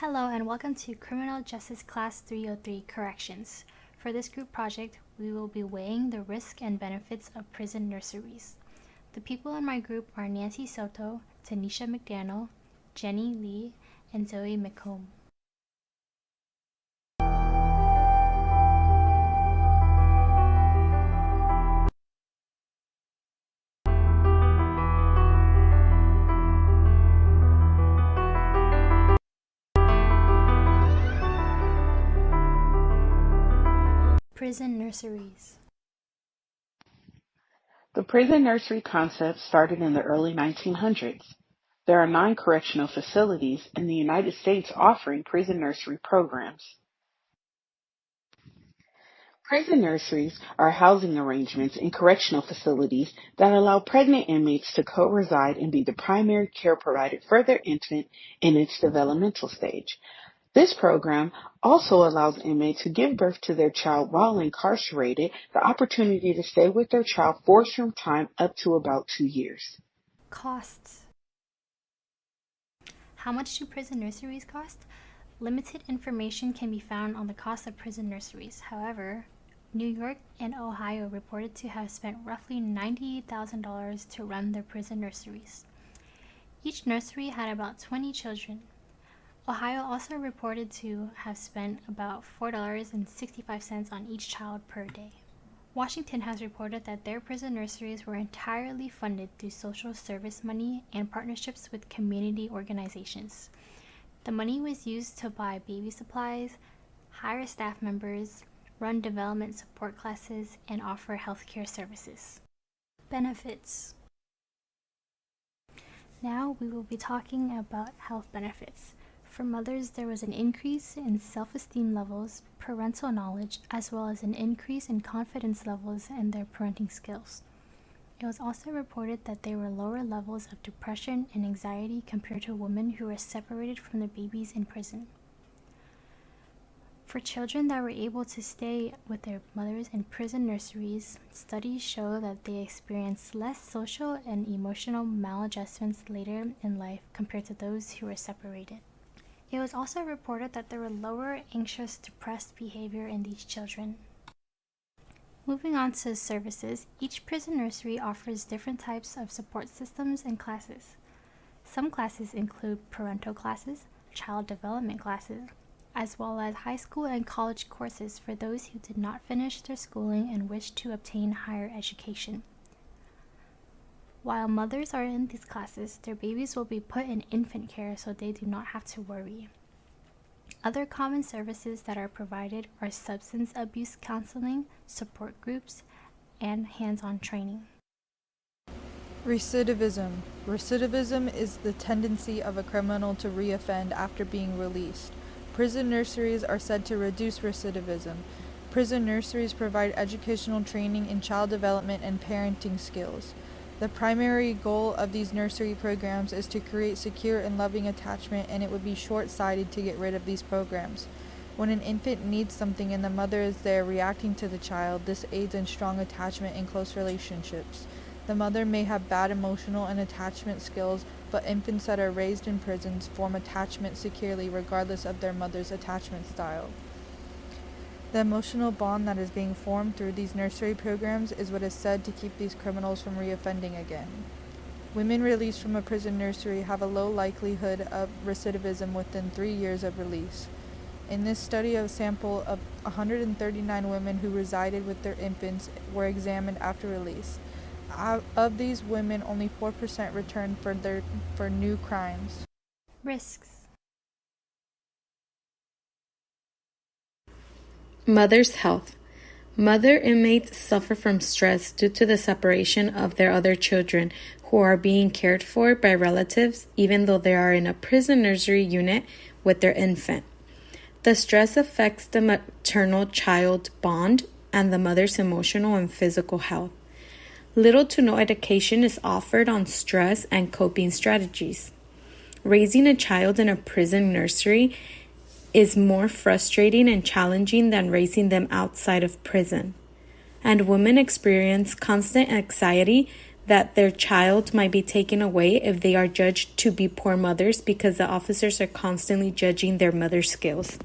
Hello and welcome to Criminal Justice Class 303 Corrections. For this group project, we will be weighing the risks and benefits of prison nurseries. The people in my group are Nancy Soto, Tenisha Mcdaniel, Jenny Lee, and Zoe Mccombe. Prison nurseries. The prison nursery concept started in the early 1900s. There are 9 correctional facilities in the United States offering prison nursery programs. Prison nurseries are housing arrangements in correctional facilities that allow pregnant inmates to co-reside and be the primary care provider for their infant in its developmental stage. This program also allows inmates who give birth to their child while incarcerated the opportunity to stay with their child for some time up to about 2 years. Costs. How much do prison nurseries cost? Limited information can be found on the cost of prison nurseries. However, New York and Ohio reported to have spent roughly $98,000 to run their prison nurseries. Each nursery had about 20 children. Ohio also reported to have spent about $4.65 on each child per day. Washington has reported that their prison nurseries were entirely funded through social service money and partnerships with community organizations. The money was used to buy baby supplies, hire staff members, run development support classes, and offer healthcare services. Benefits. Now we will be talking about health benefits. For mothers, there was an increase in self-esteem levels, parental knowledge, as well as an increase in confidence levels and their parenting skills. It was also reported that there were lower levels of depression and anxiety compared to women who were separated from their babies in prison. For children that were able to stay with their mothers in prison nurseries, studies show that they experienced less social and emotional maladjustments later in life compared to those who were separated. It was also reported that there were lower anxious, depressed behavior in these children. Moving on to services, each prison nursery offers different types of support systems and classes. Some classes include parental classes, child development classes, as well as high school and college courses for those who did not finish their schooling and wish to obtain higher education. While mothers are in these classes, their babies will be put in infant care so they do not have to worry. Other common services that are provided are substance abuse counseling, support groups, and hands-on training. Recidivism. Recidivism is the tendency of a criminal to reoffend after being released. Prison nurseries are said to reduce recidivism. Prison nurseries provide educational training in child development and parenting skills. The primary goal of these nursery programs is to create secure and loving attachment, and it would be short-sighted to get rid of these programs. When an infant needs something and the mother is there reacting to the child, this aids in strong attachment and close relationships. The mother may have bad emotional and attachment skills, but infants that are raised in prisons form attachment securely regardless of their mother's attachment style. The emotional bond that is being formed through these nursery programs is what is said to keep these criminals from reoffending again. Women released from a prison nursery have a low likelihood of recidivism within 3 years of release. In this study, a sample of 139 women who resided with their infants were examined after release. Of these women, only 4% returned for new crimes. Risks. Mother's health. Mother inmates suffer from stress due to the separation of their other children who are being cared for by relatives even though they are in a prison nursery unit with their infant. The stress affects the maternal-child bond and the mother's emotional and physical health. Little to no education is offered on stress and coping strategies. Raising a child in a prison nursery is more frustrating and challenging than raising them outside of prison. And women experience constant anxiety that their child might be taken away if they are judged to be poor mothers because the officers are constantly judging their mother skills.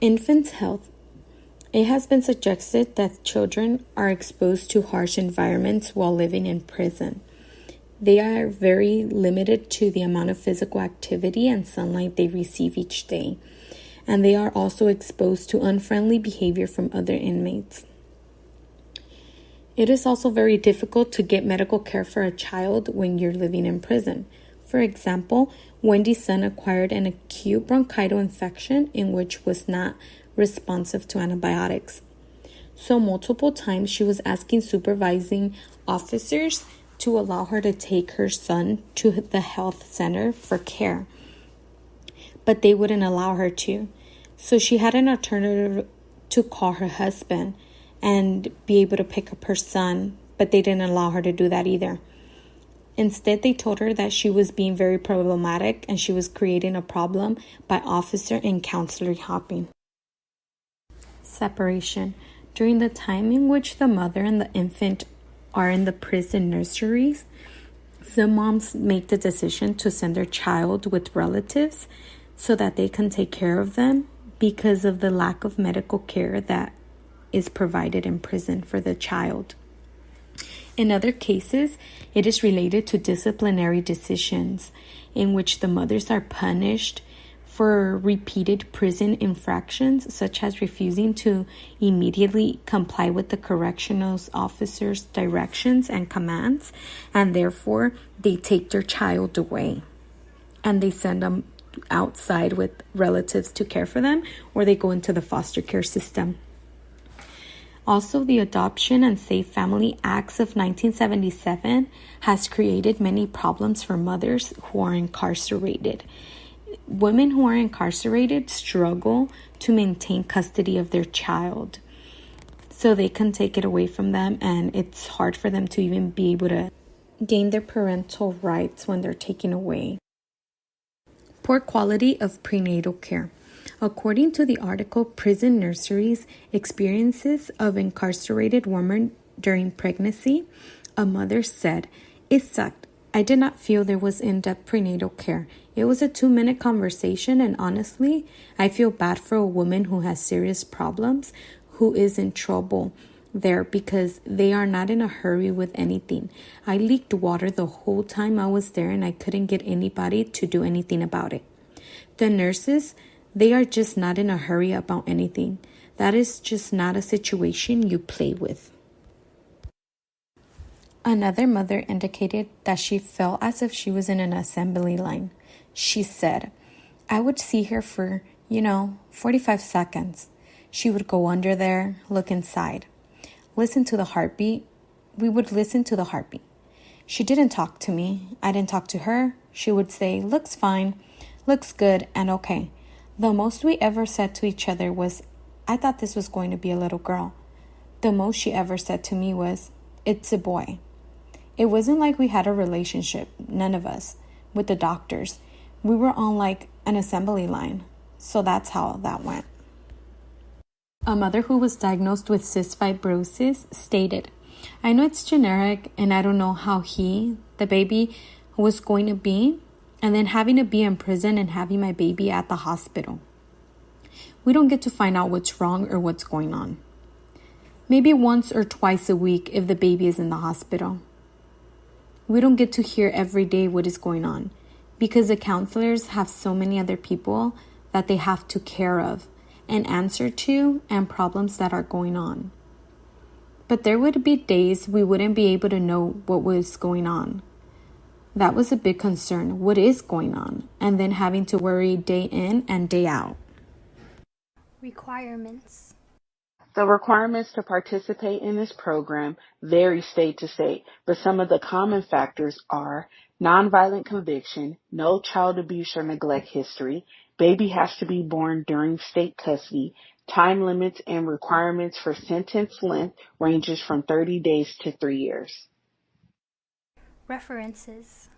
Infants' health. It has been suggested that children are exposed to harsh environments while living in prison. They are very limited to the amount of physical activity and sunlight they receive each day, and they are also exposed to unfriendly behavior from other inmates. It is also very difficult to get medical care for a child when you're living in prison. For example, Wendy's son acquired an acute bronchial infection in which was not responsive to antibiotics. So multiple times she was asking supervising officers to allow her to take her son to the health center for care, but they wouldn't allow her to. So she had an alternative to call her husband and be able to pick up her son, but they didn't allow her to do that either. Instead, they told her that she was being very problematic and she was creating a problem by officer and counselor hopping. Separation. During the time in which the mother and the infant are in the prison nurseries, some moms make the decision to send their child with relatives so that they can take care of them because of the lack of medical care that is provided in prison for the child. In other cases, it is related to disciplinary decisions in which the mothers are punished for repeated prison infractions, such as refusing to immediately comply with the correctional officer's directions and commands, and therefore they take their child away and they send them outside with relatives to care for them, or they go into the foster care system. Also, the Adoption and Safe Family Acts of 1977 has created many problems for mothers who are incarcerated. Women who are incarcerated struggle to maintain custody of their child, so they can take it away from them, and it's hard for them to even be able to gain their parental rights when they're taken away. Poor quality of prenatal care. According to the article Prison Nurseries, Experiences of Incarcerated Women During Pregnancy, a mother said, "It sucked. I did not feel there was in-depth prenatal care. It was a 2-minute conversation, and honestly, I feel bad for a woman who has serious problems, who is in trouble there because they are not in a hurry with anything. I leaked water the whole time I was there, and I couldn't get anybody to do anything about it. The nurses, they are just not in a hurry about anything. That is just not a situation you play with." Another mother indicated that she felt as if she was in an assembly line. She said, "I would see her for, 45 seconds. She would go under there, look inside, listen to the heartbeat. We would listen to the heartbeat. She didn't talk to me. I didn't talk to her. She would say, 'Looks fine, looks good, and okay.' The most we ever said to each other was, 'I thought this was going to be a little girl.' The most she ever said to me was, 'It's a boy.' It wasn't like we had a relationship, none of us, with the doctors. We were on like an assembly line. So that's how that went." A mother who was diagnosed with cystic fibrosis stated, "I know it's generic and I don't know how the baby, was going to be, and then having to be in prison and having my baby at the hospital. We don't get to find out what's wrong or what's going on. Maybe once or twice a week if the baby is in the hospital. We don't get to hear every day what is going on because the counselors have so many other people that they have to care of and answer to and problems that are going on. But there would be days we wouldn't be able to know what was going on. That was a big concern. What is going on? And then having to worry day in and day out." Requirements. The requirements to participate in this program vary state to state, but some of the common factors are nonviolent conviction, no child abuse or neglect history, baby has to be born during state custody, time limits and requirements for sentence length ranges from 30 days to 3 years. References.